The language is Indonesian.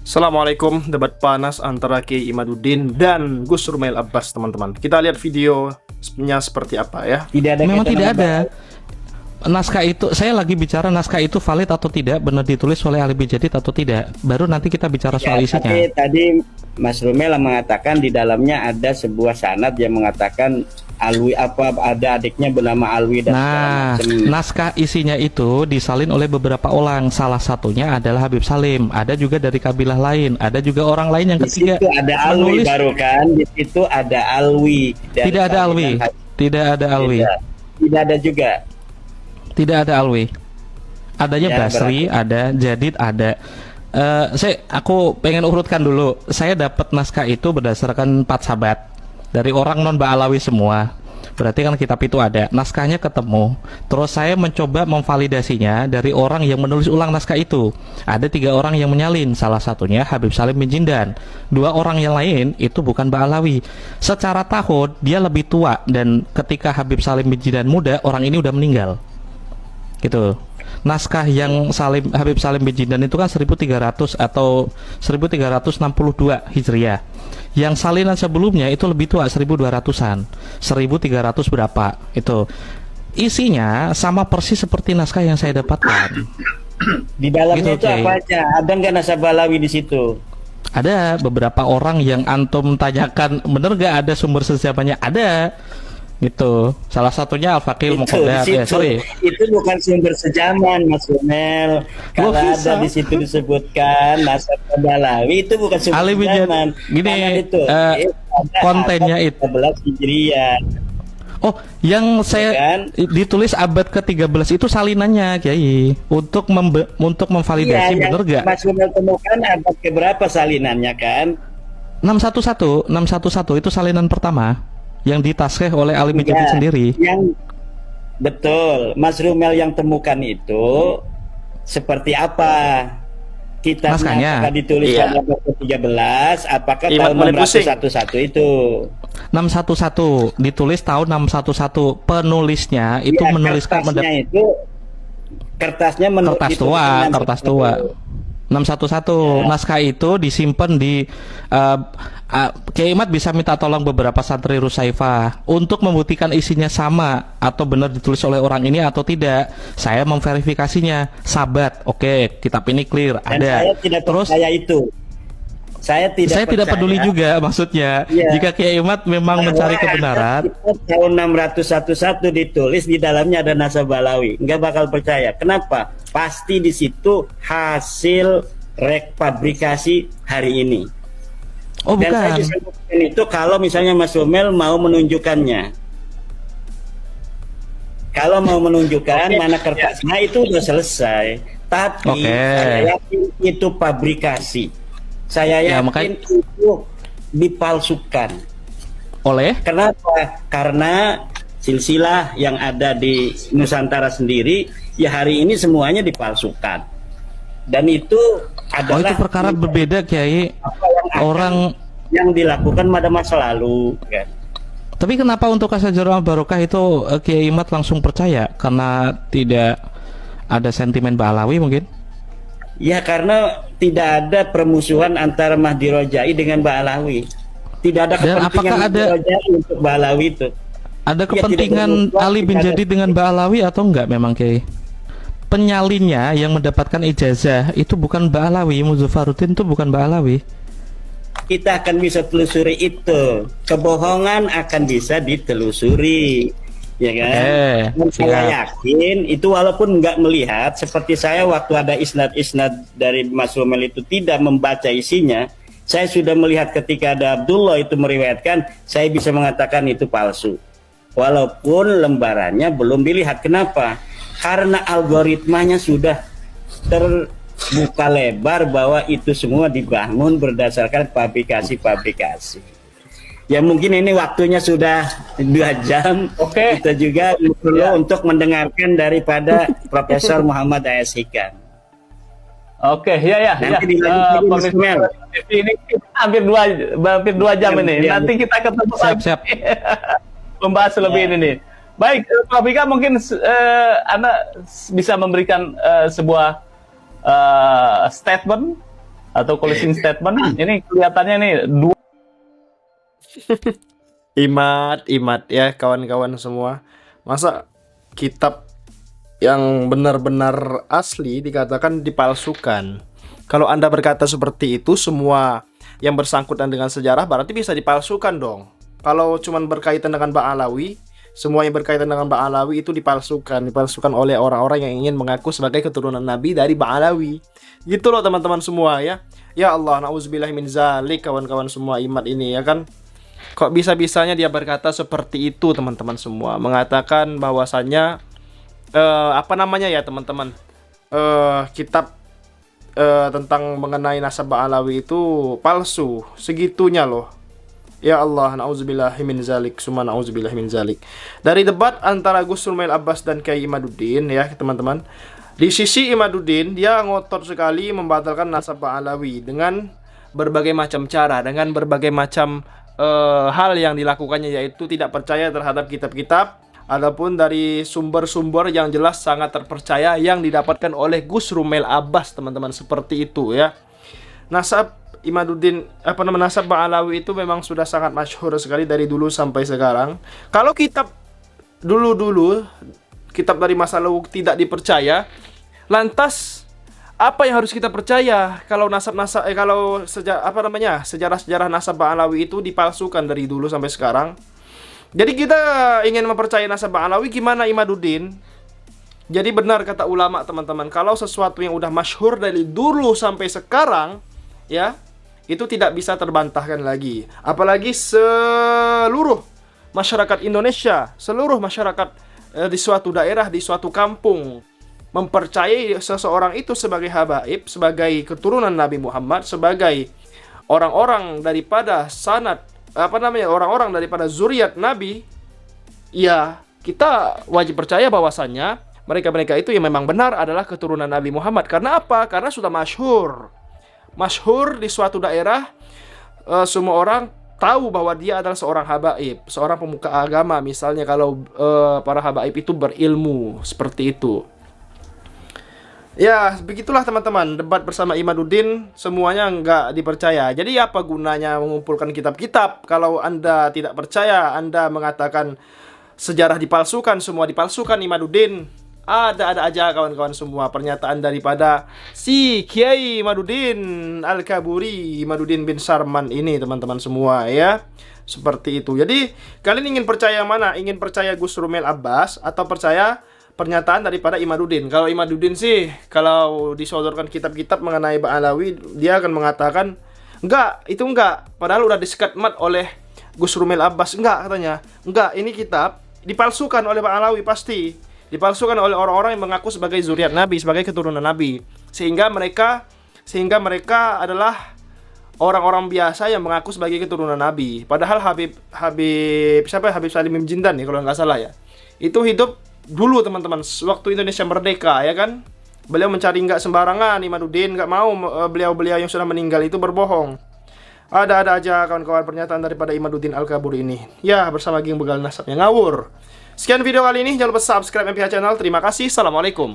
Assalamualaikum, debat panas antara Kiai Imaduddin dan Gus Rumail Abbas, teman-teman. Kita lihat videonya seperti apa ya. Memang tidak ada naskah itu. Saya lagi bicara naskah itu valid atau tidak, benar ditulis oleh Ali bin Jadid atau tidak. Baru nanti kita bicara soal isinya. Tadi Mas Rumail mengatakan di dalamnya ada sebuah sanad yang mengatakan Alwi ada adiknya bernama Alwi dan naskah isinya itu disalin oleh beberapa orang. Salah satunya adalah Habib Salim. Ada juga dari kabilah lain. Ada juga orang lain yang ketiga. Di situ ada Alwi baru kan? Di situ ada Alwi. Tidak ada Alwi. Tidak ada Alwi. Tidak ada juga. Tidak ada Alwi. Adanya ya, Basri, ada Jadid, ada. Aku pengen urutkan dulu. Saya dapat naskah itu berdasarkan 4 sahabat dari orang non Ba'alawi semua. Berarti kan kitab itu ada, naskahnya ketemu. Terus saya mencoba memvalidasinya dari orang yang menulis ulang naskah itu. Ada 3 orang yang menyalin, salah satunya Habib Salim bin Jindan. 2 orang yang lain itu bukan Ba'alawi. Secara tahun dia lebih tua, dan ketika Habib Salim bin Jindan muda, orang ini udah meninggal. Gitu. Naskah yang Habib Salim bin Jindan itu kan 1300 atau 1362 Hijriah. Yang salinan sebelumnya itu lebih tua, 1200-an. 1300 berapa itu. Isinya sama persis seperti naskah yang saya dapatkan. Di dalamnya gitu, itu apa aja? Ada nggak nasabah Alawi di situ? Ada beberapa orang yang antum tanyakan, bener nggak ada sumber sejarahnya? Ada. Gitu. Salah satunya Al-Faqih Muqaddad. Itu bukan sumber sejaman, Mas Rumail. Kalau ada di situ disebutkan nasabah Balawi, itu bukan sumber sejaman. Gini, kontennya itu 13 Hijriah. Oh, yang saya ditulis abad ke-13 itu salinannya, Kiai. Untuk memvalidasi benar nggak? Mas Rumail temukan abad keberapa salinannya kan? 611 itu salinan pertama yang ditaskih oleh Ali bin Jadid sendiri. Yang betul, Mas Rumail yang temukan itu seperti apa? Kitabnya apakah ditulis pada abad ke-13? Apakah tahun 611 itu? 611 ditulis tahun 611. Penulisnya itu menuliskan kertasnya kertas tua. 611 naskah itu disimpan di Kiai Imad bisa minta tolong beberapa santri Rusaifah untuk membuktikan isinya sama atau benar ditulis oleh orang ini atau tidak. Saya memverifikasinya. Sabat, oke, kitab ini clear, dan ada. Saya tidak percaya itu. Saya tidak peduli juga, maksudnya jika Kiai Imad memang mencari kebenaran. Tahun 611 ditulis, di dalamnya ada nasabah Balawi, nggak bakal percaya. Kenapa? Pasti di situ hasil repabrikasi hari ini. Oh, bukan. Dan saya bisa buktikan itu kalau misalnya Mas Rumail mau menunjukkannya. Kalau mau menunjukkan mana kertasnya itu udah selesai. Tapi saya yakin itu pabrikasi. Saya yakin itu dipalsukan. Oleh? Kenapa? Karena silsilah yang ada di Nusantara sendiri ya hari ini semuanya dipalsukan. Dan itu adalah itu perkara berbeda, Kiai. Orang yang dilakukan pada masa lalu kan. Tapi kenapa untuk Asy-Syajarah Barokah itu Kiai Imad langsung percaya? Karena tidak ada sentimen Ba'alawi mungkin? Ya karena tidak ada permusuhan antara Mahdi Rojai dengan Ba'alawi. Tidak ada kepentingan Mahdi Rojai untuk Ba'alawi itu. Ada kepentingan Ali bin Jadid dengan Ba'alawi atau enggak memang, Kiai? Penyalinnya yang mendapatkan ijazah itu bukan Ba'alawi, Muzaffaruddin itu bukan Ba'alawi. Kita akan bisa telusuri itu. Kebohongan akan bisa ditelusuri, ya kan? Saya yakin itu walaupun nggak melihat, seperti saya waktu ada isnad-isnad dari Mas Rumail itu tidak membaca isinya, saya sudah melihat ketika ada Abdullah itu meriwayatkan, saya bisa mengatakan itu palsu. Walaupun lembarannya belum dilihat. Kenapa? Karena algoritmanya sudah terbuka lebar bahwa itu semua dibangun berdasarkan publikasi-publikasi. Ya mungkin ini waktunya sudah 2 jam. Kita juga perlu untuk mendengarkan daripada Profesor Muhammad A.S. Hikam. Nanti ini hampir 2 jam ini. Nanti kita ketemu siap. Membahas lebih ini nih. Baik, Pak Bika, mungkin Anda bisa memberikan sebuah statement atau closing statement. Ini kelihatannya nih dua. Imat ya kawan-kawan semua. Masa kitab yang benar-benar asli dikatakan dipalsukan? Kalau Anda berkata seperti itu, semua yang bersangkutan dengan sejarah berarti bisa dipalsukan dong. Kalau cuman berkaitan dengan Ba'alawi, semua yang berkaitan dengan Ba'alawi itu dipalsukan oleh orang-orang yang ingin mengaku sebagai keturunan Nabi dari Ba'alawi. Gitu loh teman-teman semua ya. Ya Allah, na'udzubillahi min zalik, kawan-kawan semua imat ini ya kan. Kok bisa-bisanya dia berkata seperti itu teman-teman semua, mengatakan bahwasannya apa namanya ya teman-teman, kitab tentang mengenai nasab Ba'alawi itu palsu, segitunya loh. Ya Allah, na'udzubillahi min zalik, summa na'udzubillahi min zalik. Dari debat antara Gus Rumail Abbas dan Kiai Imaduddin ya teman-teman, di sisi Imaduddin dia ngotot sekali membatalkan nasab Ba'alawi dengan berbagai macam cara, dengan berbagai macam hal yang dilakukannya, yaitu tidak percaya terhadap kitab-kitab ataupun dari sumber-sumber yang jelas sangat terpercaya yang didapatkan oleh Gus Rumail Abbas teman-teman, seperti itu ya. Nasab Imaduddin, nasab Ba'alawi itu memang sudah sangat masyhur sekali dari dulu sampai sekarang. Kalau kitab dulu-dulu, kitab dari masa lalu tidak dipercaya, lantas apa yang harus kita percaya kalau sejarah-sejarah nasab Ba'alawi itu dipalsukan dari dulu sampai sekarang? Jadi kita ingin mempercayai nasab Ba'alawi gimana Imaduddin? Jadi benar kata ulama teman-teman, kalau sesuatu yang udah masyhur dari dulu sampai sekarang ya, itu tidak bisa terbantahkan lagi. Apalagi seluruh masyarakat Indonesia, seluruh masyarakat di suatu daerah, di suatu kampung mempercayai seseorang itu sebagai habaib, sebagai keturunan Nabi Muhammad, sebagai orang-orang daripada sanad, orang-orang daripada zuriat Nabi, ya kita wajib percaya bahwasannya mereka-mereka itu yang memang benar adalah keturunan Nabi Muhammad. Karena apa? Karena sudah masyhur di suatu daerah, semua orang tahu bahwa dia adalah seorang habaib, seorang pemuka agama. Misalnya kalau para habaib itu berilmu, seperti itu. Ya, begitulah teman-teman, debat bersama Imaduddin semuanya nggak dipercaya. Jadi apa gunanya mengumpulkan kitab-kitab kalau Anda tidak percaya? Anda mengatakan sejarah dipalsukan, semua dipalsukan Imaduddin. Ada aja kawan-kawan semua pernyataan daripada si Kiai Imaduddin Al-Kaburi, Imaduddin bin Sarman ini teman-teman semua ya. Seperti itu. Jadi kalian ingin percaya mana? Ingin percaya Gus Rumail Abbas atau percaya pernyataan daripada Imaduddin? Kalau Imaduddin sih, kalau disodorkan kitab-kitab mengenai Ba'alawi, dia akan mengatakan enggak, itu enggak, padahal udah diskatmat oleh Gus Rumail Abbas. Enggak katanya, enggak, ini kitab dipalsukan oleh Ba'alawi, pasti dipalsukan oleh orang-orang yang mengaku sebagai zuriat Nabi, sebagai keturunan Nabi, sehingga mereka adalah orang-orang biasa yang mengaku sebagai keturunan Nabi. Padahal Habib Salim Jindan ya kalau nggak salah ya, itu hidup dulu teman-teman waktu Indonesia merdeka ya kan. Beliau mencari nggak sembarangan, Imaduddin nggak mau beliau-beliau yang sudah meninggal itu berbohong. Ada aja kawan-kawan pernyataan daripada Imaduddin Al-Kaburi ini ya, bersama geng begal nasabnya ngawur. Sekian video kali ini, jangan lupa subscribe MPH Channel. Terima kasih, assalamualaikum.